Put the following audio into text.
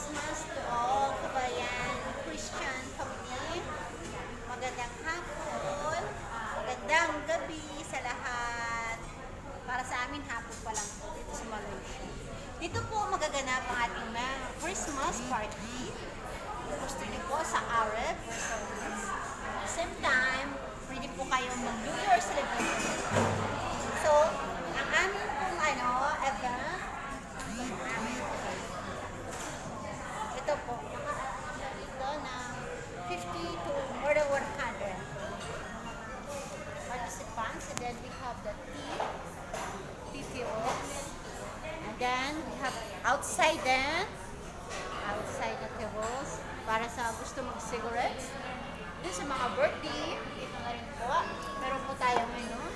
Christmas to all kabayan Christian family. Magandang hapon, magandang gabi sa lahat. Para sa amin, hapon pa lang po dito sa Malaysia. Dito po magaganap ang ating Christmas party. Gusto niyo po sa Arab restaurants. At the same time, pwede po kayong mag-New Year celebration. So, ang aming pong event, ito po, nakaabot dito ng 50 to more than 100 participants. And then we have the tea, PPOs. And then we have outside the tables para sa gusto mag-cigarettes. Dun sa mga birthday, dito na rin po. Meron po tayo menu.